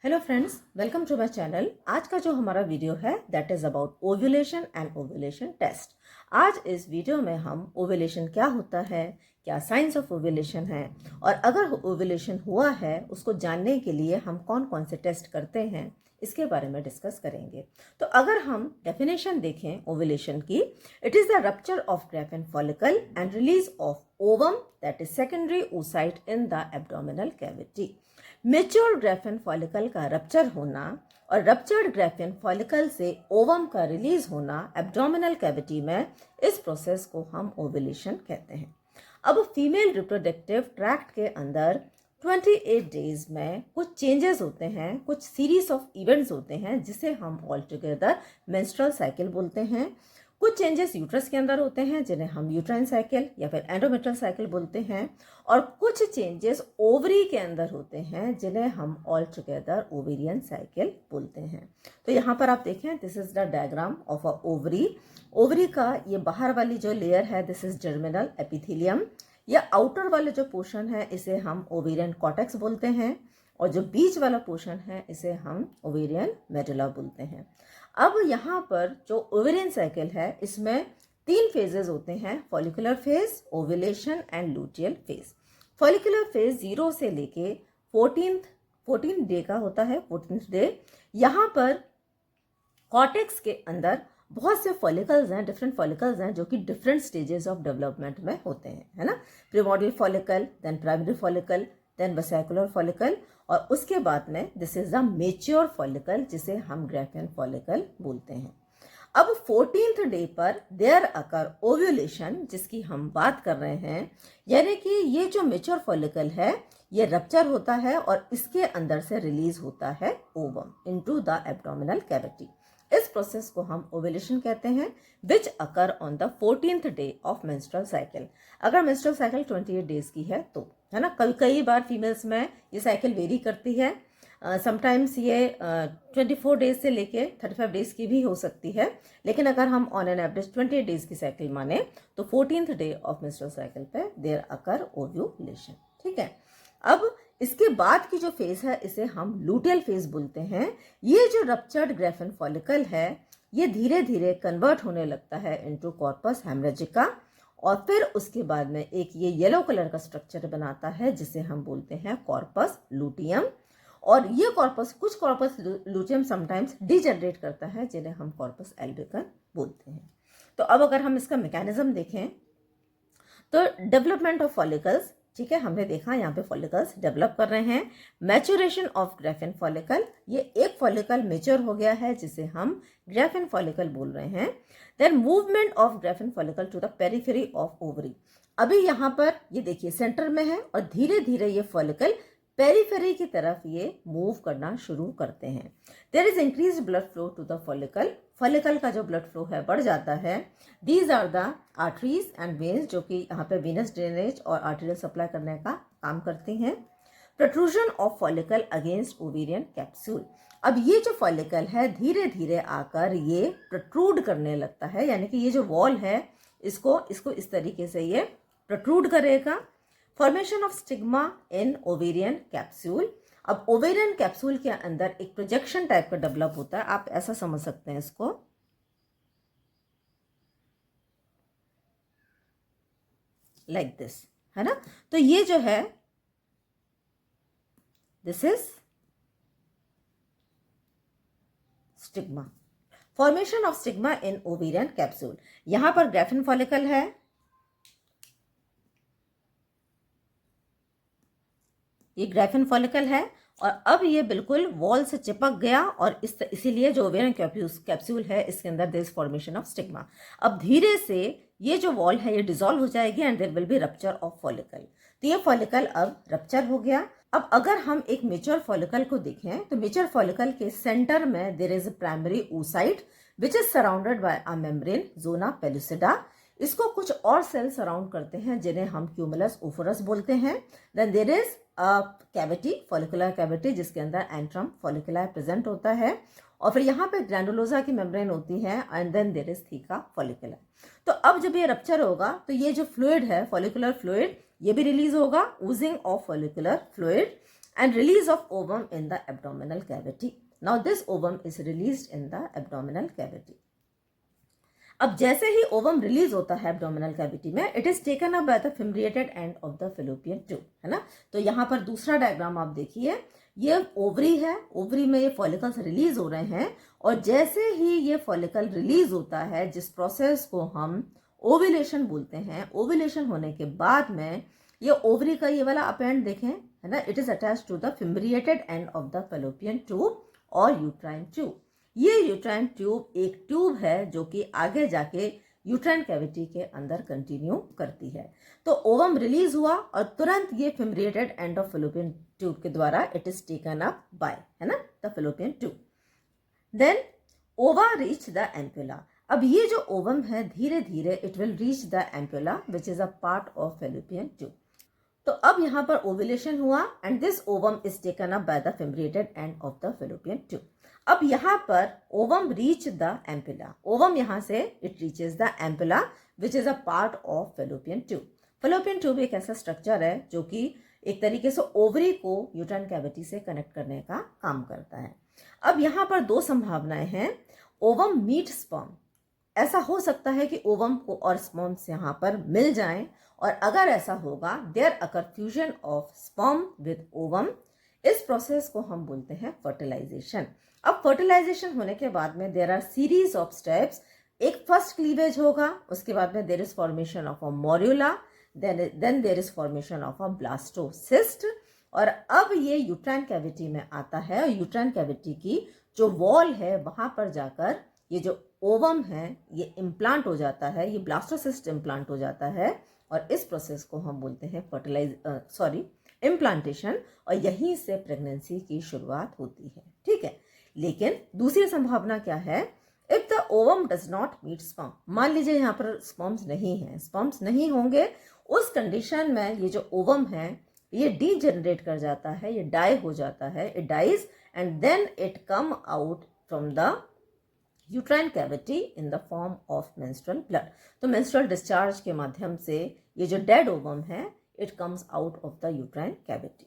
Hello friends, welcome to my channel. आज का जो हमारा वीडियो है that is about ovulation and ovulation test. आज इस वीडियो में हम ओव्यूलेशन क्या होता है, क्या साइंस ऑफ ओव्यूलेशन है, और अगर ओव्यूलेशन हुआ है उसको जानने के लिए हम कौन कौन से टेस्ट करते हैं इसके बारे में डिस्कस करेंगे। तो अगर हम डेफिनेशन देखें ओव्यूलेशन की, it is the rupture of Graafian follicle and release of ovum that is secondary oocyte in the abdominal cavity. Mature graphene follicle का रप्चर होना और रप्चर्ड ग्राफिन फॉलिकल से ओवम का रिलीज होना एब्डोमिनल कैविटी में, इस process को हम ओव्यूलेशन कहते हैं। अब फीमेल रिप्रोडक्टिव ट्रैक्ट के अंदर 28 डेज में कुछ चेंजेस होते हैं, कुछ सीरीज ऑफ इवेंट्स होते हैं जिसे हम ऑल टुगेदर मेंस्ट्रुअल साइकिल बोलते हैं। कुछ चेंजेस यूट्रस के अंदर होते हैं जिन्हें हम यूट्राइन साइकिल या फिर एंडोमेट्रियल साइकिल बोलते हैं, और कुछ चेंजेस ओवरी के अंदर होते हैं जिन्हें हम ऑल टुगेदर ओवेरियन साइकिल बोलते हैं। तो यहाँ पर आप देखें, this is the diagram of a ovary. Ovary का ये बाहर वाली जो लेयर है दिस इज जर्मिनल एपिथेलियम। या आउटर वाले जो पोर्शन है इसे हम ओवेरियन कॉर्टेक्स बोलते हैं, और जो बीच वाला पोर्शन है इसे हम ओवेरियन मेडुला बोलते हैं। अब यहाँ पर जो ओवेरियन साइकिल है इसमें 3 फेजेस होते हैं, follicular phase, ovulation and luteal phase. Follicular phase 0 से लेके 14 डे का होता है, 14th डे। यहाँ पर कॉर्टेक्स के अंदर बहुत से फॉलिकल्स हैं, डिफरेंट फॉलिकल्स हैं जो कि डिफरेंट स्टेजेस ऑफ डेवलपमेंट में होते हैं, है ना। Primordial follicle, then primary follicle, then vesicular follicle, और उसके बाद में this is the mature follicle जिसे हम ग्राफिन फॉलिकल बोलते हैं। अब 14th डे पर देयर अकर ओव्यूलेशन, जिसकी हम बात कर रहे हैं, यानी कि ये जो मेच्योर फॉलिकल है ये रप्चर होता है और इसके अंदर से रिलीज होता है ovum into the abdominal cavity. इस प्रोसेस को हम ओव्यूलेशन कहते हैं, which occur on the 14th day of menstrual cycle. अगर मेंस्ट्रुअल साइकिल 28 डेज की है तो, है ना। कई बार फीमेल्स में ये साइकिल वेरी करती है, समटाइम्स ये 24 डेज से लेके 35 डेज की भी हो सकती है, लेकिन अगर हम ऑन एन एवरेज 28 डेज की साइकिल माने तो 14th day of menstrual cycle पे देयर अकर ओव्यूलेशन, ठीक है। अब इसके बाद की जो फेज है इसे हम लूटियल फेज बोलते हैं। ये जो रप्चर्ड ग्राफिन फॉलिकल है ये धीरे धीरे कन्वर्ट होने लगता है इनटू कॉर्पस हेमरेजिका, और फिर उसके बाद में एक ये येलो कलर का स्ट्रक्चर बनाता है जिसे हम बोलते हैं कॉर्पस लूटियम। और ये कॉर्पस, कुछ कॉर्पस लूटियम समटाइम्स डिजनरेट करता है जिन्हें हम कॉर्पस एल्बिकम बोलते हैं। तो अब अगर हम इसका मैकेनिज्म देखें तो डेवलपमेंट ऑफ फॉलिकल्स, ठीक है, हमने देखा यहाँ पे फॉलिकल्स डेवलप कर रहे हैं। मैच्योरेशन ऑफ ग्राफिन फॉलिकल, ये एक फॉलिकल मेच्योर हो गया है जिसे हम ग्राफिन फॉलिकल बोल रहे हैं। Then movement of Graafian follicle to the periphery of ovary. अभी यहाँ पर ये देखिए सेंटर में है और धीरे धीरे ये फॉलिकल पेरिफेरी की तरफ ये मूव करना शुरू करते हैं। There is increase blood flow to the follicle. Follicle का जो ब्लड फ्लो है बढ़ जाता है। These are the arteries and veins, जो कि यहाँ पे वीनस ड्रेनेज और आर्टेरियल सप्लाई करने का काम करती हैं। Protrusion of follicle against ovarian capsule. अब ये जो फॉलिकल है धीरे धीरे आकर ये प्रोट्रूड करने लगता है, यानी कि ये जो वॉल है इसको इस तरीके से ये प्रोट्रूड करेगा। Formation of stigma in ovarian capsule. अब ओवेरियन कैप्सूल के अंदर एक प्रोजेक्शन टाइप का डेवलप होता है, आप ऐसा समझ सकते हैं इसको, लाइक दिस, है ना। तो ये जो है this is stigma. Formation of stigma in ovarian capsule. यहां पर ग्राफिन फॉलिकल है, ये ग्राफिन फॉलिकल है, और अब ये बिल्कुल वॉल से चिपक गया, और इसीलिए जो ओवेरियन कैप्सूल है इसके अंदर there is formation of stigma. अब धीरे से ये जो वॉल है ये डिसॉल्व हो जाएगी and there will be rupture of follicle. तो ये फॉलिकल अब रप्चर हो गया। अब अगर हम एक मेच्योर फॉलिकल को देखें तो मेच्योर फॉलिकल के सेंटर में there is a primary oocyte which is surrounded by a membrane zona pellucida. इसको कुछ और सेल सराउंड करते हैं जिन्हें हम क्यूमुलस ओफोरस बोलते हैं। Then there is cavity, follicular cavity, जिसके अंदर एंट्रम फॉलिकुलर प्रेजेंट होता है, और फिर यहाँ पे ग्रैनुलोसा की मेम्ब्रेन होती है, and then there is theca follicular. तो अब जब ये रप्चर होगा तो ये जो फ्लूइड है फॉलिकुलर फ्लूइड ये भी रिलीज होगा, oozing of follicular fluid, and release of ovum in the abdominal cavity. Now this ovum is released in the abdominal cavity. अब जैसे ही ओवम रिलीज होता है एब्डोमिनल कैविटी में, it is taken up by the fimbriated end of the fallopian tube, है ना। तो यहाँ पर दूसरा डायग्राम आप देखिए, ये ओवरी है, ओवरी में ये फॉलिकल्स रिलीज हो रहे हैं, और जैसे ही ये फॉलिकल रिलीज होता है, जिस प्रोसेस को हम ओव्यूलेशन बोलते हैं, ओव्यूलेशन होने के बाद में ये ओवरी का ये वाला अपेंड देखें, है ना, it is attached to the fimbriated end of the fallopian tube और यूट्राइन ट्यूब। ये यूट्राइन ट्यूब एक ट्यूब है जो कि आगे जाके यूट्राइन कैविटी के अंदर कंटिन्यू करती है। तो ओवम रिलीज हुआ और तुरंत ये fimbriated end of fallopian tube के द्वारा it is taken up by, है ना, the fallopian tube. Then ova reach the ampulla. अब ये जो ओवम है धीरे धीरे it will reach the ampulla which is a part of fallopian tube. तो अब यहाँ पर ओव्यूलेशन हुआ and this ovum is taken up by the fimbriated end of the fallopian tube. अब यहाँ पर ovum reach the ampulla, ovum यहाँ से it reaches the ampulla which is a part of fallopian tube. Fallopian tube एक ऐसा structure है जो कि एक तरीके से ओवरी को यूट्राइन कैविटी से कनेक्ट करने का काम करता है। अब यहाँ पर दो संभावनाएं हैं, ओवम मीट स्पर्म। ऐसा हो सकता है कि ओवम को और स्पर्म्स यहाँ पर मिल जाएं, और अगर ऐसा होगा there occur fusion of sperm with ovum. इस प्रोसेस को हम बोलते हैं फर्टिलाइजेशन। अब फर्टिलाइजेशन होने के बाद में there are series of steps. एक फर्स्ट क्लीवेज होगा, उसके बाद में there is formation of a morula, then there is formation of a blastocyst, और अब ये यूट्राइन कैविटी में आता है, और यूट्राइन कैविटी की जो वॉल है वहां पर जाकर ये जो ओवम है ये इम्प्लांट हो जाता है, ये ब्लास्टोसिस्ट इम्प्लांट हो जाता है, और इस प्रोसेस को हम बोलते हैं इम्प्लांटेशन, और यहीं से प्रेगनेंसी की शुरुआत होती है, ठीक है। लेकिन दूसरी संभावना क्या है, if the ovum does not meet sperm, मान लीजिए यहाँ पर स्पर्म्स नहीं है, स्पर्म्स नहीं होंगे, उस कंडीशन में ये जो ओवम है ये डीजेनरेट कर जाता है, ये डाई हो जाता है, it dies and then it come out from the uterine cavity in the form of menstrual blood. तो मेंस्ट्रुअल डिस्चार्ज के माध्यम से ये जो डेड ओवम है it comes out of the uterine cavity.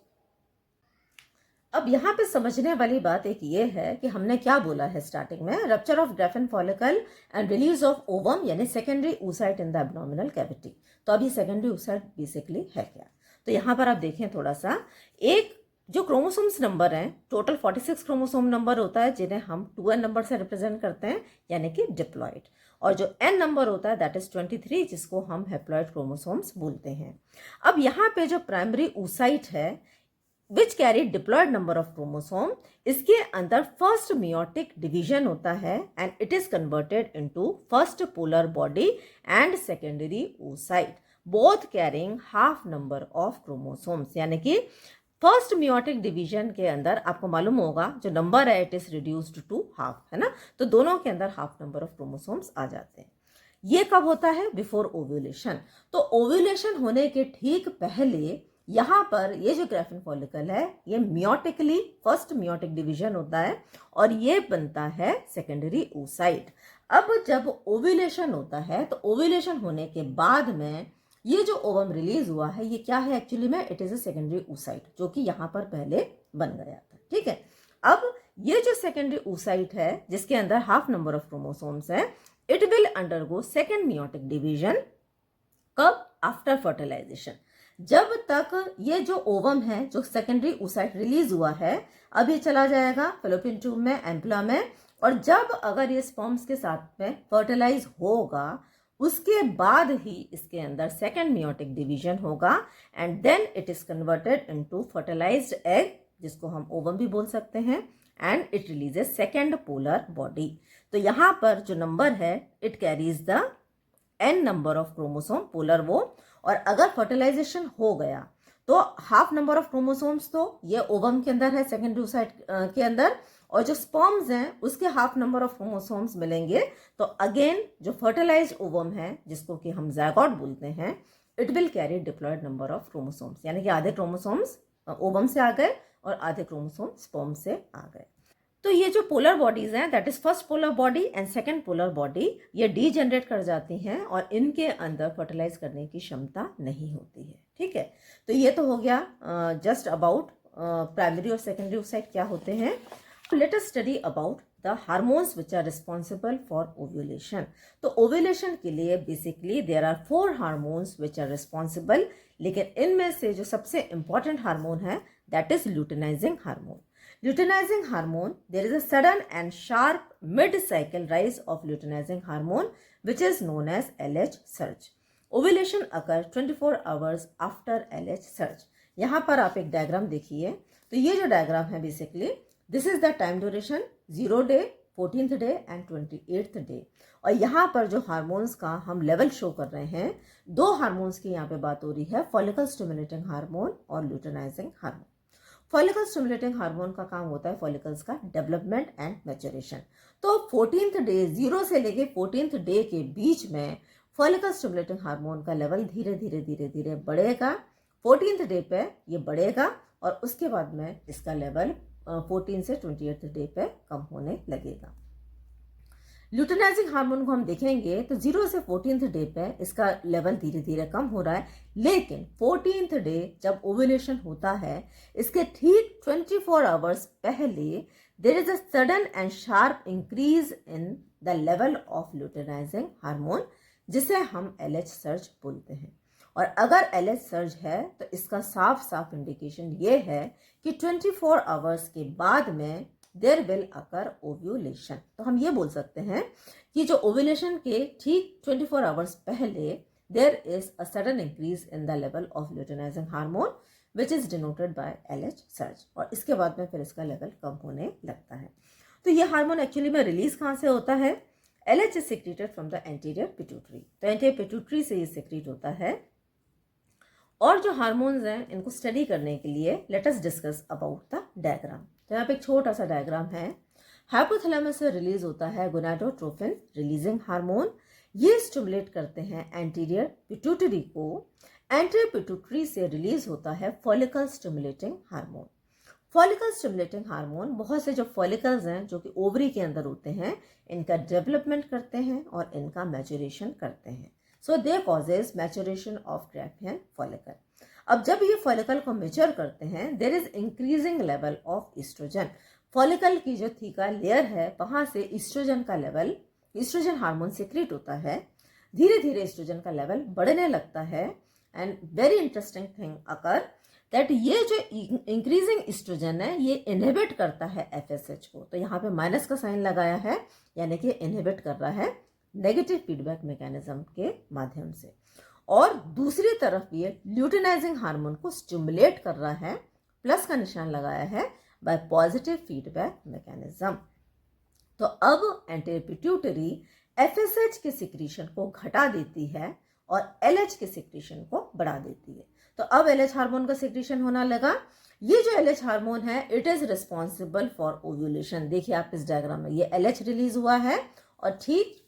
अब यहाँ पे समझने वाली बात एक ये है कि हमने क्या बोला है स्टार्टिंग में, rupture of Graafian follicle and release of ovum यानी secondary oocyte in the abdominal cavity. तो अभी सेकेंडरी oocyte बेसिकली है क्या, तो यहाँ पर आप देखें थोड़ा सा, एक जो क्रोमोसोम्स नंबर हैं, टोटल 46 क्रोमोसोम नंबर होता है जिन्हें हम 2n नंबर से रिप्रेजेंट करते हैं यानी कि डिप्लॉइड, और जो n नंबर होता है दैट इज 23 जिसको हम हैप्लॉइड क्रोमोसोम्स बोलते हैं। अब यहाँ पे जो प्राइमरी oocyte है which carry diploid number of chromosome, इसके अंदर फर्स्ट मियोटिक डिवीजन होता है and it is converted into first polar body and secondary oocyte, both carrying half number of chromosomes. यानी कि फर्स्ट मियोटिक डिवीजन के अंदर आपको मालूम होगा जो नंबर है it is reduced to half, है ना, तो दोनों के अंदर हाफ नंबर ऑफ क्रोमोसोम्स आ जाते हैं। ये कब होता है, बिफोर ओव्यूलेशन। तो ओव्यूलेशन होने के ठीक पहले यहाँ पर ये जो ग्राफिन फॉलिकल है ये मियोटिकली फर्स्ट मियोटिक डिवीजन होता है और ये बनता है सेकेंडरी oocyte। अब जब ओव्यूलेशन होता है तो ओव्यूलेशन होने के बाद में ये जो ओवम रिलीज हुआ है ये क्या है एक्चुअली में, it is a secondary oocyte जो कि यहाँ पर पहले बन गया था, ठीक है। अब ये जो सेकेंडरी oocyte है जिसके अंदर हाफ नंबर ऑफ क्रोमोसोम्स है, it will undergo second meiotic division. कब, आफ्टर फर्टिलाइजेशन। जब तक ये जो ओवम है जो सेकेंडरी oocyte रिलीज हुआ है अब ये चला जाएगा फैलोपियन ट्यूब में, एम्पुला में, और जब अगर ये स्पर्म्स के साथ में फर्टिलाइज होगा उसके बाद ही इसके अंदर सेकेंड मियोटिक डिवीजन होगा and then it is converted into fertilized egg जिसको हम ओवम भी बोल सकते हैं and it releases second polar body. तो यहाँ पर जो नंबर है it carries the n number of chromosome, polar वो, और अगर फर्टिलाइजेशन हो गया तो हाफ नंबर ऑफ क्रोमोसोम्स तो ये ओवम के अंदर है सेकेंडरी oocyte के अंदर, और जो स्पर्म्स हैं उसके हाफ नंबर ऑफ क्रोमोसोम्स मिलेंगे। तो अगेन जो फर्टिलाइज्ड ओवम है जिसको कि हम ज़ायगोट बोलते हैं, it will carry diploid number of chromosomes, यानी कि आधे क्रोमोसोम्स ओवम से आ गए और आधे क्रोमोसोम स्पर्म से आ गए। तो ये जो पोलर बॉडीज हैं that is first polar body and second polar body, ये डीजेनरेट कर जाती हैं और इनके अंदर फर्टिलाइज करने की क्षमता नहीं होती है, ठीक है। तो ये तो हो गया जस्ट अबाउट प्राइमरी और सेकेंडरी ओसाइट क्या होते हैं. Let us study about the hormones which are responsible for ovulation. तो ओव्यूलेशन के लिए basically there are 4 hormones which are responsible, लेकिन इनमें से जो सबसे इंपॉर्टेंट हार्मोन है that is luteinizing hormone. Luteinizing hormone, there is a sudden and sharp mid-cycle rise of luteinizing hormone which is known as LH surge. Ovulation occurs 24 hours after LH surge. यहाँ पर आप एक diagram देखिए. तो ये जो diagram है basically this is the time duration 0 day, 14th day and 28th day. और यहाँ पर जो हार्मोन्स का हम लेवल शो कर रहे हैं, 2 हार्मोन्स की यहाँ पे बात हो रही है, फॉलिकल स्टिमुलेटिंग हार्मोन और luteinizing hormone. Follicle stimulating hormone का काम होता है फॉलिकल्स का डेवलपमेंट एंड मैच्योरेशन. तो 14th डे 0 से लेके 14th डे के बीच में फॉलिकल स्टिमुलेटिंग हार्मोन का लेवल धीरे धीरे धीरे धीरे बढ़ेगा. 14th डे पे ये बढ़ेगा और उसके बाद में इसका लेवल 14 से 28th डे पे कम होने लगेगा. ल्यूटिनाइजिंग हार्मोन को हम देखेंगे तो 0 से 14th डे पे इसका लेवल धीरे धीरे कम हो रहा है, लेकिन 14th डे जब ओव्यूलेशन होता है इसके ठीक 24 आवर्स पहले there is a sudden and sharp increase in the level of luteinizing hormone, जिसे हम LH सर्ज बोलते हैं. और अगर LH सर्ज है तो इसका साफ साफ इंडिकेशन ये है कि 24 आवर्स के बाद में देयर विल अकर ओव्यूलेशन. तो हम ये बोल सकते हैं कि जो ओव्यूलेशन के ठीक 24 आवर्स पहले there is a sudden increase in the level of luteinizing hormone which is denoted by LH surge. और इसके बाद में फिर इसका लेवल कम होने लगता है. तो ये हार्मोन एक्चुअली में रिलीज कहाँ से होता है? LH is secreted from the anterior pituitary. तो एंटीरियर पिट्यूटरी से ये सेक्रेट होता है. और जो हार्मोन्स हैं इनको स्टडी करने के लिए let us discuss about the diagram. तो यहाँ पे एक छोटा सा डायग्राम है. हाइपोथैलेमस से रिलीज होता है गोनाडोट्रोफिन रिलीजिंग हार्मोन. ये स्टिमुलेट करते हैं एंटीरियर पिट्यूटरी को. एंटीरियर पिट्यूटरी से रिलीज होता है follicle stimulating hormone. Follicle stimulating hormone बहुत से जो फॉलिकल्स हैं जो कि ओवरी के अंदर होते हैं इनका डेवलपमेंट करते हैं और इनका मैच्योरेशन करते हैं. So they causes maturation of Graafian follicle. अब जब ये फॉलिकल को मेच्योर करते हैं there is increasing level of oestrogen. Follicle की जो थीका लेयर है वहां से ईस्ट्रोजन का लेवल, ईस्ट्रोजन हार्मोन सीक्रेट होता है. धीरे धीरे ईस्ट्रोजन का लेवल बढ़ने लगता है. And very interesting thing occur that ये जो इंक्रीजिंग ईस्ट्रोजन है ये इनहिबिट करता है FSH को. तो यहाँ पे माइनस का साइन लगाया है, यानी कि इनहिबिट कर रहा है नेगेटिव फीडबैक मैकेनिज्म के माध्यम से. और दूसरी तरफ ये ल्यूटिनाइजिंग हार्मोन को स्टिमुलेट कर रहा है, प्लस का निशान लगाया है, बाय पॉजिटिव फीडबैक मैकेनिज्म. तो अब एंटीरियर पिट्यूटरी FSH के सिक्रीशन को घटा देती है और LH के सिक्रीशन को बढ़ा देती है. तो अब LH हार्मोन का सिक्रीशन होना लगा. ये जो LH हार्मोन है it is responsible for ovulation. देखिए आप इस डायग्राम में ये LH रिलीज हुआ है और ठीक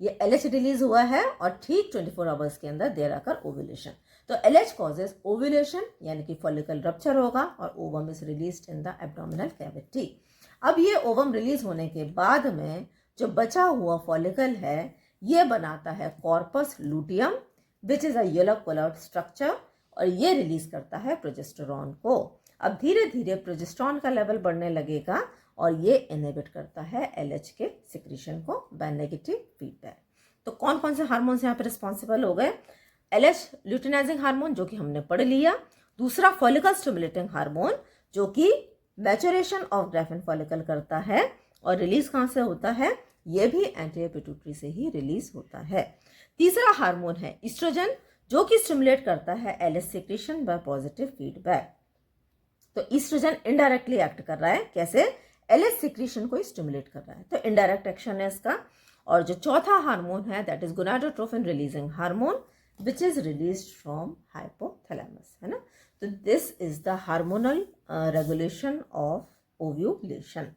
ये LH रिलीज हुआ है और ठीक 24 आवर्स के अंदर देर आकर ओव्यूलेशन. तो LH कॉजेज ओव्यूलेशन यानी कि फॉलिकल रप्चर होगा और ovum is released in the abdominal cavity. अब ये ओवम रिलीज होने के बाद में जो बचा हुआ फॉलिकल है ये बनाता है corpus luteum which is a yellow coloured structure और ये रिलीज करता है प्रोजेस्टेरॉन को. अब धीरे धीरे प्रोजेस्टेरॉन का लेवल बढ़ने लगेगा और ये इनहिबिट करता है LH के सिक्रीशन को बाय नेगेटिव फीडबैक. तो कौन कौन से हार्मोन्स यहाँ पे रिस्पॉन्सिबल हो गए? LH ल्यूटिनाइजिंग हार्मोन जो कि हमने पढ़ लिया. दूसरा फॉलिकल स्टिमुलेटिंग हार्मोन जो कि मैच्योरेशन ऑफ ग्रैफिन फॉलिकल करता है और रिलीज कहाँ से होता है? ये भी एंटीरियर पिट्यूटरी से ही रिलीज होता है. तीसरा हार्मोन है ईस्ट्रोजन जो कि स्टिमुलेट करता है LH secretion bye positive feedback. तो ईस्ट्रोजन इनडायरेक्टली एक्ट कर रहा है. कैसे? LH सिक्रीशन को स्टिमुलेट कर रहा है, तो इनडायरेक्ट एक्शन है इसका. और जो चौथा हार्मोन है that is gonadotrophin releasing hormone which is released from hypothalamus, है ना. तो this is the hormonal regulation of ovulation.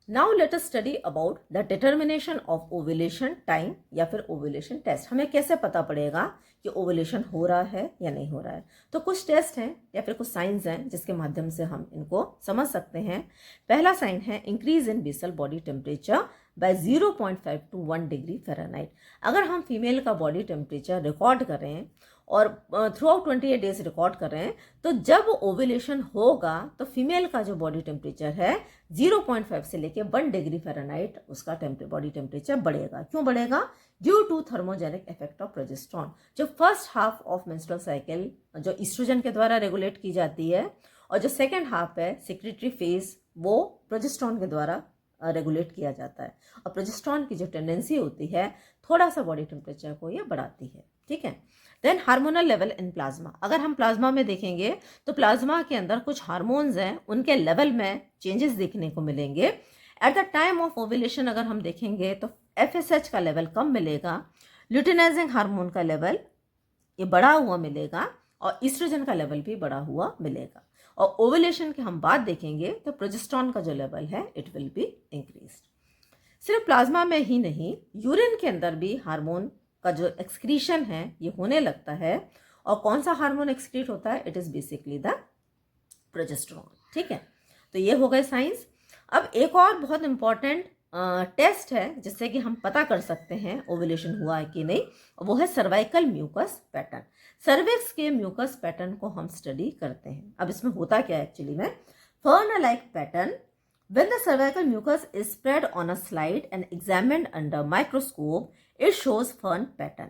Now let us study about the determination of ovulation time या फिर ओव्यूलेशन टेस्ट. हमें कैसे पता पड़ेगा कि ओव्यूलेशन हो रहा है या नहीं हो रहा है? तो कुछ टेस्ट हैं या फिर कुछ साइंस हैं जिसके माध्यम से हम इनको समझ सकते हैं. पहला साइन है increase in basal body temperature by 0.5 to 1 degree Fahrenheit. अगर हम फीमेल का बॉडी टेम्परेचर रिकॉर्ड करें और थ्रू आउट 28 डेज रिकॉर्ड कर रहे हैं, तो जब ओव्यूलेशन होगा तो फीमेल का जो बॉडी टेम्परेचर है 0.5 से लेके 1 डिग्री फ़ारेनहाइट उसका बॉडी टेम्परेचर बढ़ेगा। क्यों बढ़ेगा? Due to thermogenic effect of progesterone. जो first half of menstrual cycle जो ईस्ट्रोजन के द्वारा रेगुलेट की जाती है, और जो सेकेंड हाफ है सेक्रेटरी फेज, वो प्रोजेस्टेरॉन के द्वारा रेगुलेट किया जाता है। और प्रोजेस्टेरॉन की जो टेंडेंसी होती है थोड़ा सा बॉडी टेम्परेचर को ये बढ़ाती है। ठीक है। Then hormonal level in plasma. अगर हम प्लाज्मा में देखेंगे तो प्लाज्मा के अंदर कुछ हार्मोन्स हैं, उनके लेवल में चेंजेस देखने को मिलेंगे। Eight the time of ovulation अगर हम देखेंगे तो FSH का लेवल कम मिलेगा, ल्यूटिनाइजिंग हार्मोन का लेवल ये बढ़ा हुआ मिलेगा, और ईस्ट्रोजन का लेवल भी बढ़ा हुआ मिलेगा। और ओव्यूलेशन की हम बात देखेंगे तो प्रोजेस्टेरॉन का जो लेवल है इट विल बी इंक्रीज्ड। सिर्फ प्लाज्मा में ही नहीं, यूरिन के अंदर भी हार्मोन का जो एक्सक्रीशन है ये होने लगता है। और कौन सा हार्मोन एक्सक्रीट होता है? It is basically the progesterone. ठीक है, तो ये हो गए साइंस। अब एक और बहुत इंपॉर्टेंट टेस्ट है जिससे कि हम पता कर सकते हैं ओव्यूलेशन हुआ है कि नहीं, वो है सर्वाइकल म्यूकस पैटर्न। सर्विक्स के म्यूकस पैटर्न को हम स्टडी करते हैं। अब इसमें होता क्या है एक्चुअली में? Fern like pattern, when the cervical mucus is spread on a slide and examined under microscope, it shows fern pattern.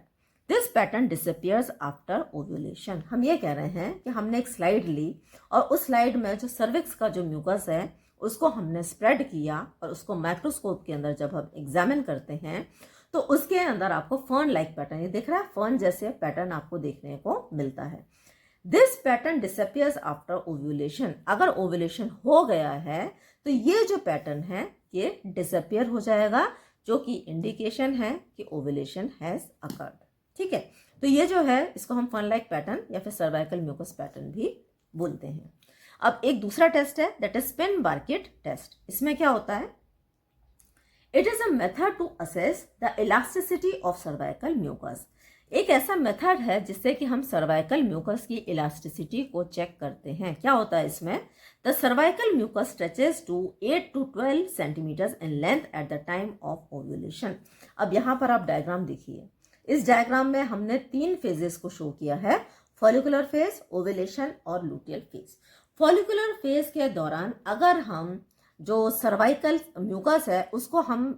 This pattern disappears after ovulation. हम ये कह रहे हैं कि हमने एक स्लाइड ली और उस स्लाइड में जो सर्विक्स का जो म्यूकस है उसको हमने स्प्रेड किया, और उसको माइक्रोस्कोप के अंदर जब हम एग्जामिन करते हैं तो उसके अंदर आपको फर्न लाइक पैटर्न, ये दिख रहा है, फर्न जैसे पैटर्न आपको देखने को मिलता है। This pattern disappears after ovulation. अगर ओव्यूलेशन हो गया है तो ये जो पैटर्न है ये डिसअपियर हो जाएगा, जो कि इंडिकेशन है कि ओव्यूलेशन हैज अकर्ड। ठीक है, तो ये जो है इसको हम फर्न लाइक पैटर्न या फिर सर्वाइकल म्यूकस पैटर्न भी बोलते हैं। अब एक दूसरा टेस्ट है, दैट इज स्पिन-बार्केट टेस्ट। इसमें क्या होता है? It is a method to assess the elasticity of cervical mucus. एक ऐसा मेथड है जिससे कि हम सर्वाइकल म्यूकस की इलास्टिसिटी को चेक करते हैं। क्या होता है इसमें? The cervical mucus stretches to 8 to 12 centimetres in length at the time of ovulation. अब यहाँ पर आप डायग्राम देखिए। इस डायग्राम में हमने 3 फेजेस को शो किया है, फॉलिकुलर फेज, ओव्यूलेशन और लूटियल फेज। फॉलिकुलर फेज के दौरान अगर हम जो सर्वाइकल म्यूकस है उसको हम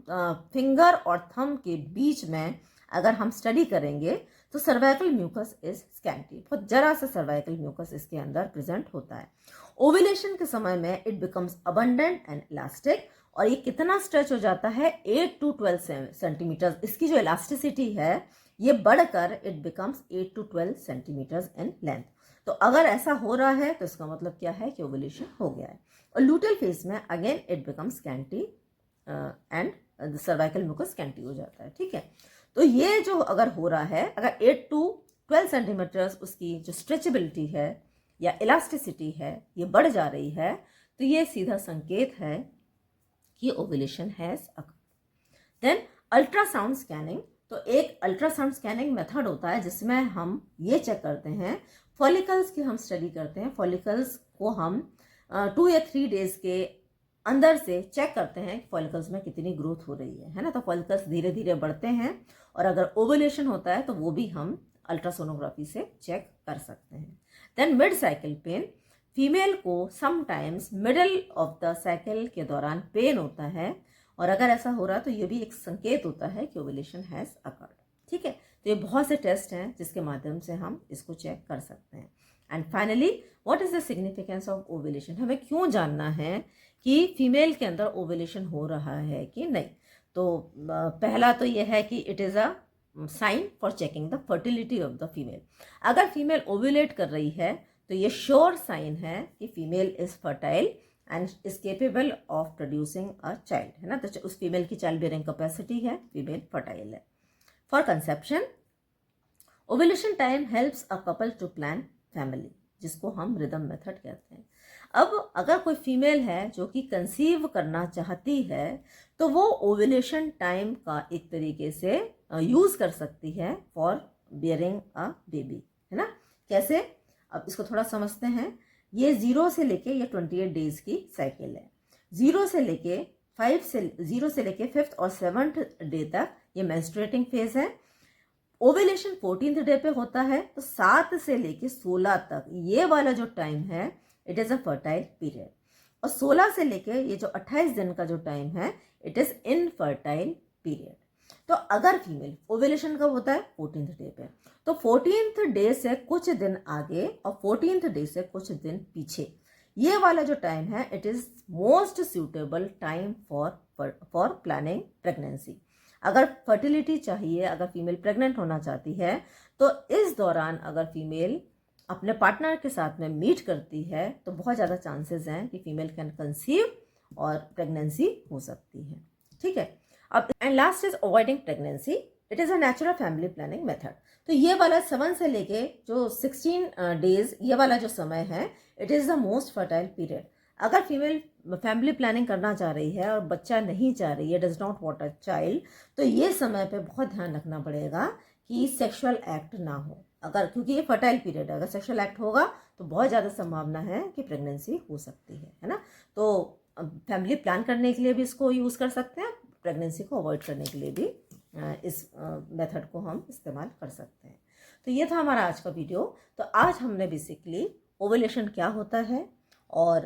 फिंगर और थंब के बीच में अगर हम स्टडी करेंगे तो सर्वाइकल म्यूकस इज स्कैंटी, बहुत जरा सा सर्वाइकल म्यूकस इसके अंदर प्रेजेंट होता है। ओव्यूलेशन के समय में it becomes abundant and elastic, और ये कितना स्ट्रेच हो जाता है? 8 to 12 सेंटीमीटर्स। इसकी जो इलास्टिसिटी है ये बढ़कर it becomes 8 to 12 centimetres in length. तो अगर ऐसा हो रहा है तो इसका मतलब क्या है कि ओव्यूलेशन हो गया है। और लूटियल फेज में again it becomes scanty and cervical mucus scanty हो जाता है। ठीक है, तो ये जो अगर हो रहा है, अगर 8 to 12 सेंटीमीटर्स उसकी जो स्ट्रेचेबिलिटी है या इलास्टिसिटी है ये बढ़ जा रही है, तो ये सीधा संकेत है कि ovulation has occurred. Then ultrasound scanning. तो एक अल्ट्रासाउंड स्कैनिंग मेथड होता है जिसमें हम ये चेक करते हैं, फॉलिकल्स की हम स्टडी करते हैं। फॉलिकल्स को हम 2 या 3 डेज के अंदर से चेक करते हैं फॉलिकल्स में कितनी ग्रोथ हो रही है ना। तो फॉलिकल्स धीरे धीरे बढ़ते हैं, और अगर ओव्यूलेशन होता है तो वो भी हम अल्ट्रासोनोग्राफी से चेक कर सकते हैं। Then mid cycle pain. Female को sometimes middle of the cycle के दौरान पेन होता है, और अगर ऐसा हो रहा है तो ये भी एक संकेत होता है कि ओव्यूलेशन हैज अकर्ड। ठीक है, तो ये बहुत से टेस्ट हैं जिसके माध्यम से हम इसको चेक कर सकते हैं। And finally, what is the significance of ovulation? हमें क्यों जानना है कि फीमेल के अंदर ओव्यूलेशन हो रहा है कि नहीं? तो पहला तो यह है कि it is a sign for checking the fertility of the female. अगर फीमेल ओव्यूलेट कर रही है तो ये श्योर साइन है कि female is fertile and is capable of producing a child, है ना। तो उस फीमेल की चाइल्ड बेयरिंग कैपेसिटी है, फीमेल फर्टाइल है। For conception, ovulation time helps a couple to plan family, जिसको हम रिदम मेथड कहते हैं। अब अगर कोई फीमेल है जो कि कंसीव करना चाहती है तो वो ओव्यूलेशन टाइम का एक तरीके से यूज़ कर सकती है फॉर बियरिंग अ बेबी, है ना। कैसे? अब इसको थोड़ा समझते हैं। ये 0 से लेके ये 28 डेज की साइकिल है। 0 से लेके 5 से 0 से लेके 5th और 7th डे तक ये मेंस्ट्रुएटिंग फेज है। ओवेलेशन 14th डे पे होता है, तो 7 से लेके 16 तक ये वाला जो टाइम है it is a fertile period, और 16 से लेके ये जो 28 दिन का जो टाइम है इट इज़ इनफर्टाइल पीरियड। तो अगर फीमेल ओवेलेशन कब होता है 14th डे पे, तो 14th डे से कुछ दिन आगे और 14th डे से कुछ दिन पीछे ये वाला जो टाइम है it is most suitable time for planning pregnancy. अगर फर्टिलिटी चाहिए, अगर फीमेल प्रेग्नेंट होना चाहती है, तो इस दौरान अगर फीमेल अपने पार्टनर के साथ में मीट करती है तो बहुत ज़्यादा चांसेस हैं कि फीमेल कैन कंसीव और प्रेगनेंसी हो सकती है। ठीक है, अब and last is avoiding pregnancy, it is a natural family planning method. तो ये वाला 7 से लेके जो 16 डेज ये वाला जो समय है it is the most fertile period. अगर फीमेल फैमिली प्लानिंग करना चाह रही है और बच्चा नहीं चाह रही है, does not want a child, तो ये समय पे बहुत ध्यान रखना पड़ेगा कि सेक्सुअल एक्ट ना हो। अगर क्योंकि ये फर्टाइल पीरियड है, अगर सेक्सुअल एक्ट होगा तो बहुत ज़्यादा संभावना है कि प्रेगनेंसी हो सकती है ना। तो फैमिली प्लान करने के लिए भी इसको यूज़ कर सकते हैं, प्रेगनेंसी को अवॉइड करने के लिए भी इस मेथड को हम इस्तेमाल कर सकते हैं। तो ये था हमारा आज का वीडियो। तो आज हमने बेसिकली ओवुलेशन क्या होता है और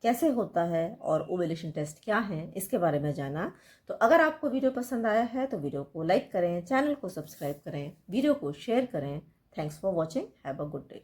कैसे होता है और ओवुलेशन टेस्ट क्या है इसके बारे में जाना। तो अगर आपको वीडियो पसंद आया है तो वीडियो को लाइक करें, चैनल को सब्सक्राइब करें, वीडियो को शेयर करें। Thanks for watching, have a good day.